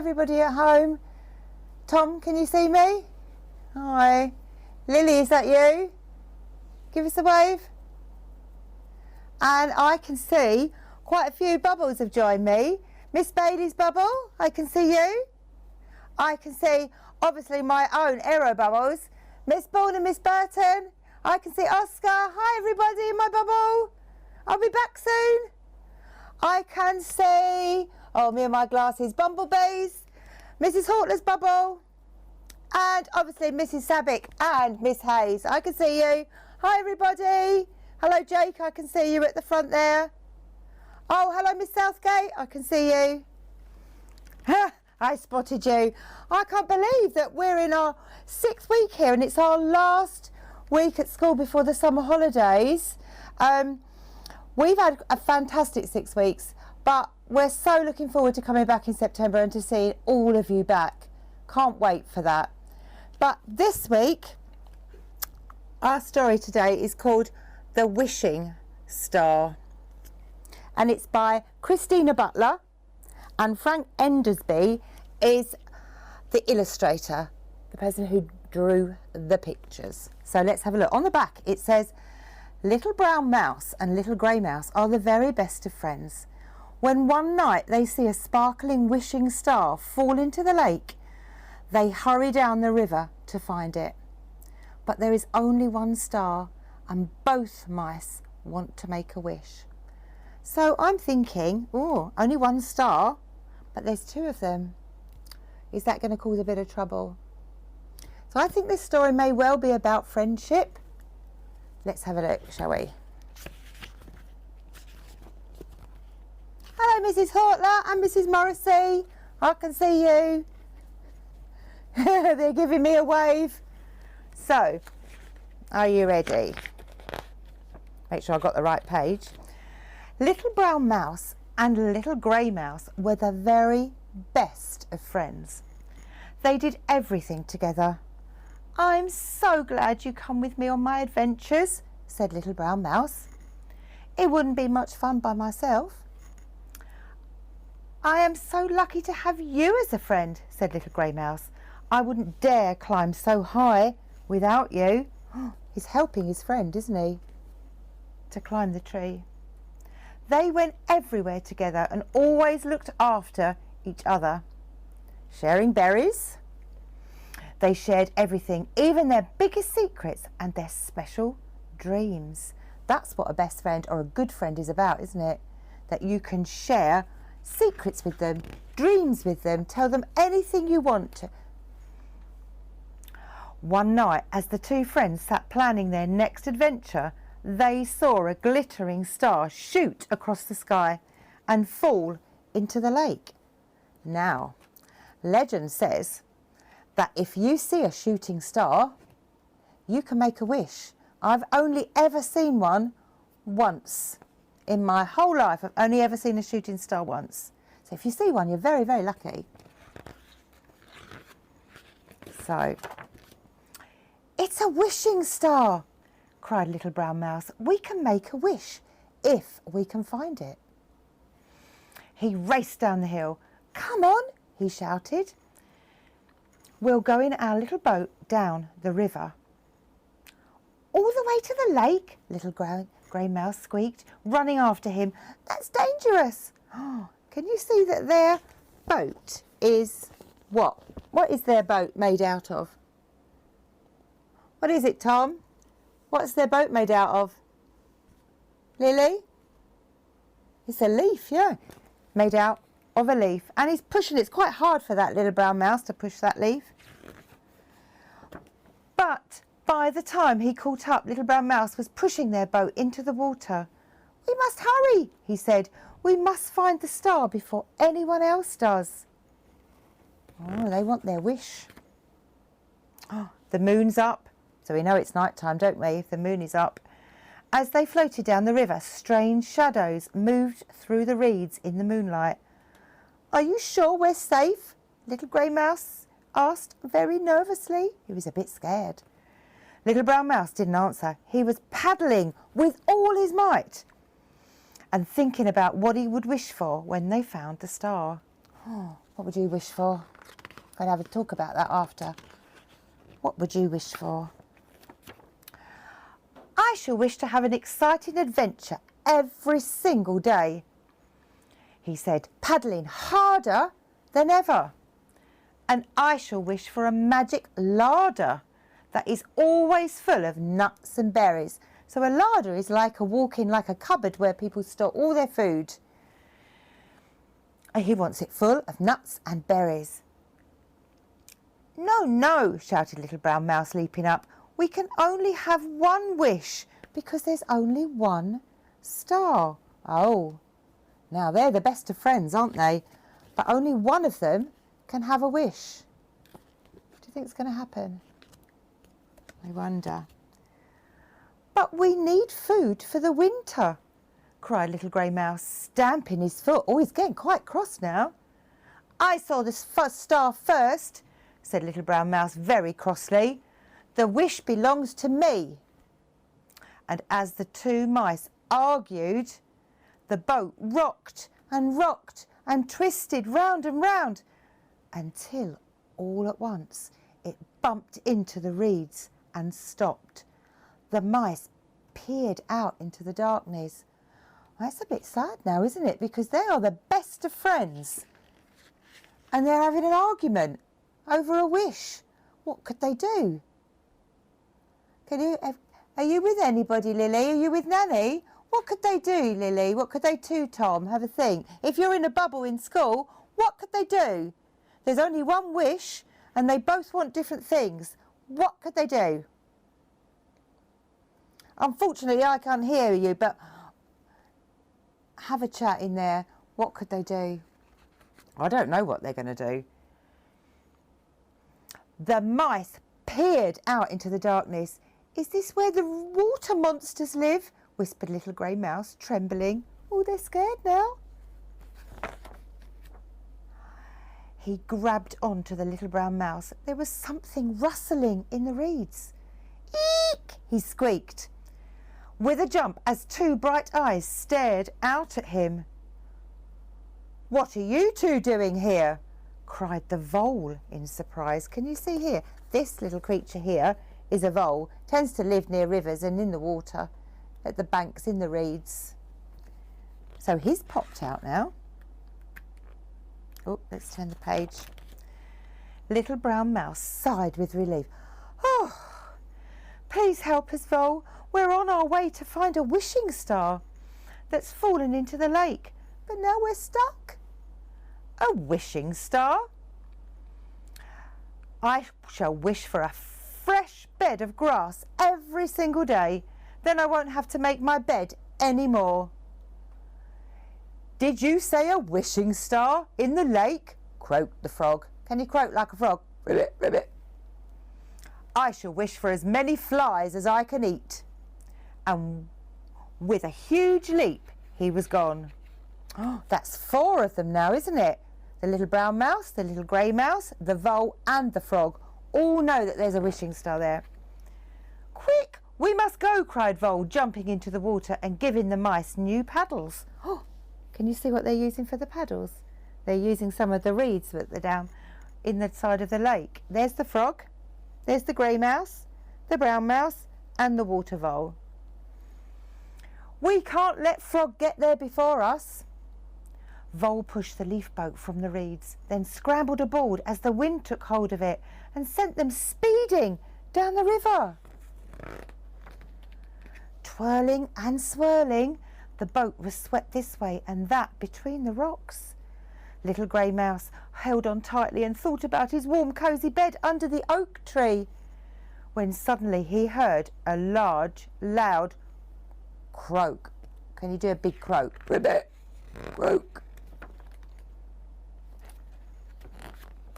everybody at home. Tom, can you see me? Hi. Lily, is that you? Give us a wave. And I can see quite a few bubbles have joined me. Miss Bailey's bubble, I can see you. I can see, obviously, my own aero bubbles. Miss Bourne and Miss Burton. I can see Oscar. Hi, everybody in my bubble. I'll be back soon. I can see, oh, me and my glasses, bumblebees. Mrs. Hortler's bubble. And, obviously, Mrs. Sabick and Miss Hayes. I can see you. Hi, everybody. Hello, Jake. I can see you at the front there. Oh, hello, Miss Southgate. I can see you. I spotted you. I can't believe that we're in our 6th week here and it's our last week at school before the summer holidays. We've had a fantastic 6 weeks, but we're so looking forward to coming back in September and to seeing all of you back. Can't wait for that. But this week, our story today is called The Wishing Star. And it's by Christina Butler, and Frank Endersby is the illustrator, the person who drew the pictures. So let's have a look. On the back it says, "Little brown mouse and little grey mouse are the very best of friends. When one night they see a sparkling wishing star fall into the lake, they hurry down the river to find it. But there is only one star and both mice want to make a wish." So I'm thinking, oh, only one star, but there's 2 of them. Is that going to cause a bit of trouble? So I think this story may well be about friendship. Let's have a look, shall we? Hello, Mrs. Hortler and Mrs. Morrissey. I can see you. They're giving me a wave. So, are you ready? Make sure I got the right page. Little brown mouse and little grey mouse were the very best of friends. They did everything together. "I'm so glad you come with me on my adventures," said little brown mouse. "It wouldn't be much fun by myself." "I am so lucky to have you as a friend," said little grey mouse. "I wouldn't dare climb so high without you." He's helping his friend, isn't he, to climb the tree. They went everywhere together and always looked after each other. Sharing berries. They shared everything, even their biggest secrets and their special dreams. That's what a best friend or a good friend is about, isn't it? That you can share secrets with them, dreams with them, tell them anything you want to. One night, as the 2 friends sat planning their next adventure, they saw a glittering star shoot across the sky and fall into the lake. Now, legend says that if you see a shooting star, you can make a wish. I've only ever seen one once. In my whole life, I've only ever seen a shooting star once. So if you see one, you're very, very lucky. So, "It's a wishing star," cried little brown mouse. "We can make a wish if we can find it." He raced down the hill. "Come on," he shouted. "We'll go in our little boat down the river." "All the way to the lake?" little grey mouse squeaked, running after him. "That's dangerous." Oh, can you see that their boat is what? What is their boat made out of? What is it, Tom? What's their boat made out of? Lily? It's a leaf, yeah. Made out of a leaf. And he's pushing it. It's quite hard for that little brown mouse to push that leaf. But by the time he caught up, little brown mouse was pushing their boat into the water. "We must hurry," he said. "We must find the star before anyone else does." Oh, they want their wish. Oh, the moon's up. So we know it's night time, don't we, if the moon is up. As they floated down the river, strange shadows moved through the reeds in the moonlight. "Are you sure we're safe?" little grey mouse asked very nervously. He was a bit scared. Little brown mouse didn't answer. He was paddling with all his might and thinking about what he would wish for when they found the star. Oh, what would you wish for? I'm going to have a talk about that after. What would you wish for? I shall wish to have an exciting adventure every single day, he said, paddling harder than ever. And I shall wish for a magic larder that is always full of nuts and berries. So a larder is like a walk-in, like a cupboard where people store all their food. And he wants it full of nuts and berries. No, no, shouted Little Brown Mouse, leaping up. We can only have one wish because there's only one star. Oh, now they're the best of friends, aren't they? But only one of them can have a wish. What do you think is going to happen? I wonder. But we need food for the winter, cried Little Grey Mouse, stamping his foot. Oh, he's getting quite cross now. I saw this star first, said Little Brown Mouse very crossly. The wish belongs to me. And as the two mice argued, the boat rocked and twisted round and round until all at once it bumped into the reeds and stopped. The mice peered out into the darkness. That's a bit sad now, isn't it? Because they are the best of friends and they're having an argument over a wish. What could they do? Are you with anybody, Lily? Are you with Nanny? What could they do, Lily? What could they do, Tom? Have a think. If you're in a bubble in school, what could they do? There's only one wish and they both want different things. What could they do? Unfortunately, I can't hear you, but have a chat in there. What could they do? I don't know what they're going to do. The mice peered out into the darkness. Is this where the water monsters live? Whispered Little Grey Mouse, trembling. Oh, they're scared now. He grabbed onto the Little Brown Mouse. There was something rustling in the reeds. Eek! He squeaked, with a jump as two bright eyes stared out at him. What are you two doing here? Cried the vole in surprise. Can you see here? This little creature here is a vole. Tends to live near rivers and in the water, at the banks, in the reeds. So he's popped out now. Oh, let's turn the page. Little Brown Mouse sighed with relief. Oh, please help us, Vole. We're on our way to find a wishing star that's fallen into the lake, but now we're stuck. A wishing star? I shall wish for a fresh bed of grass every single day. Then I won't have to make my bed any more. Did you say a wishing star in the lake? Croaked the frog. Can you croak like a frog? Ribbit, ribbit. I shall wish for as many flies as I can eat. And with a huge leap, he was gone. Oh, that's 4 of them now, isn't it? The Little Brown Mouse, the Little Grey Mouse, the Vole and the Frog all know that there's a wishing star there. Quick, we must go, cried Vole, jumping into the water and giving the mice new paddles. Oh, can you see what they're using for the paddles? They're using some of the reeds that they're down in the side of the lake. There's the frog, there's the grey mouse, the brown mouse and the water vole. We can't let Frog get there before us. Vole pushed the leaf boat from the reeds, then scrambled aboard as the wind took hold of it and sent them speeding down the river. Twirling and swirling, the boat was swept this way and that between the rocks. Little Grey Mouse held on tightly and thought about his warm, cosy bed under the oak tree, when suddenly he heard a large, loud croak. Can you do a big croak? Ribbit, croak.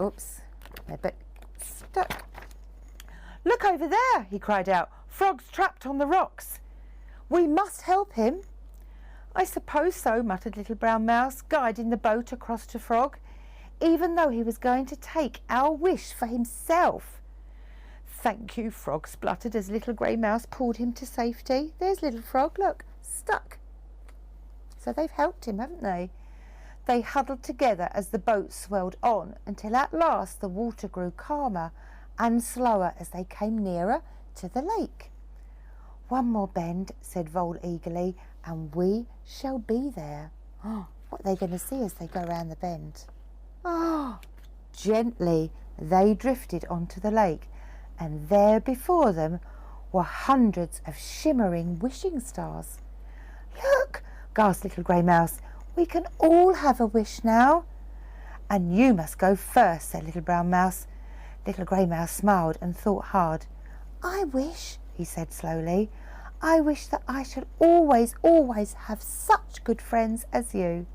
Oops, my bit stuck. Look over there, he cried out. Frog's trapped on the rocks. We must help him. I suppose so, muttered Little Brown Mouse, guiding the boat across to Frog, even though he was going to take our wish for himself. Thank you, Frog spluttered as Little Grey Mouse pulled him to safety. There's little Frog, look, stuck. So they've helped him, haven't they? They huddled together as the boat swelled on until at last the water grew calmer and slower as they came nearer to the lake. "One more bend," said Vole eagerly, "and we shall be there." Oh, what are they going to see as they go round the bend? Oh, gently they drifted onto the lake, and there before them were hundreds of shimmering wishing stars. "Look," gasped Little Grey Mouse, "we can all have a wish now." "And you must go first," said Little Brown Mouse. Little Grey Mouse smiled and thought hard. "I wish," he said slowly, "I wish that I shall always, always have such good friends as you."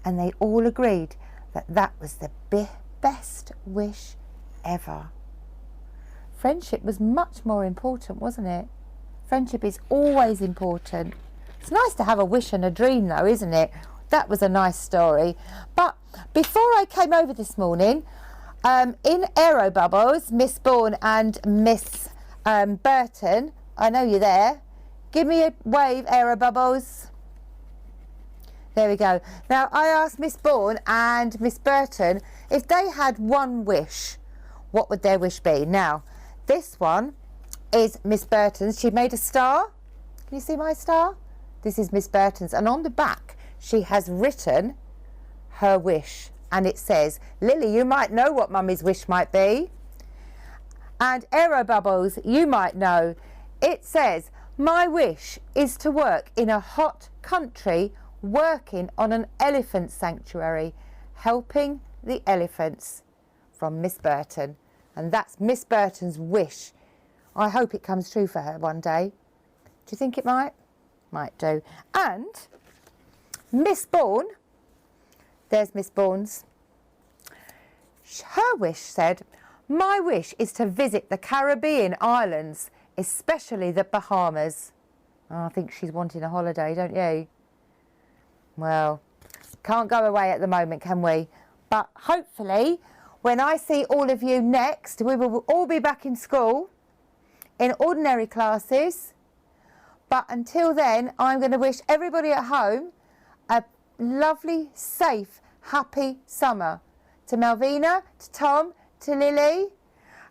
And they all agreed that that was the best wish ever. Friendship was much more important, wasn't it? Friendship is always important. It's nice to have a wish and a dream though, isn't it? That was a nice story. But before I came over this morning, in Aero Bubbles, Miss Bourne and Miss Burton, I know you're there. Give me a wave, Aero Bubbles. There we go. Now, I asked Miss Bourne and Miss Burton if they had one wish, what would their wish be? Now, this one is Miss Burton's. She made a star. Can you see my star? This is Miss Burton's. And on the back, she has written her wish. And it says, "Lily, you might know what Mummy's wish might be." And Aero Bubbles, you might know. It says, "My wish is to work in a hot country working on an elephant sanctuary, helping the elephants," from Miss Burton. And that's Miss Burton's wish. I hope it comes true for her one day. Do you think it might? Might do. And Miss Bourne, there's Miss Bourne's. Her wish said, "My wish is to visit the Caribbean islands, especially the Bahamas." Oh, I think she's wanting a holiday, don't you? Well, can't go away at the moment, can we? But hopefully, when I see all of you next, we will all be back in school, in ordinary classes. But until then, I'm going to wish everybody at home a lovely, safe, happy summer. To Malvina, to Tom, to Lily,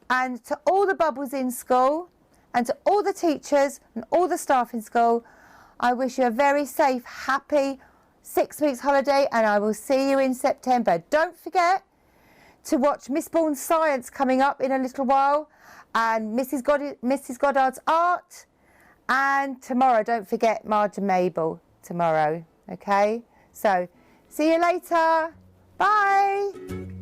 and to all the bubbles in school, and to all the teachers and all the staff in school, I wish you a very safe, happy 6 weeks holiday, and I will see you in September. Don't forget to watch Miss Bourne's Science coming up in a little while, and Mrs. Goddard's Art, and tomorrow, don't forget Marge and Mabel tomorrow, okay? So, see you later. Bye.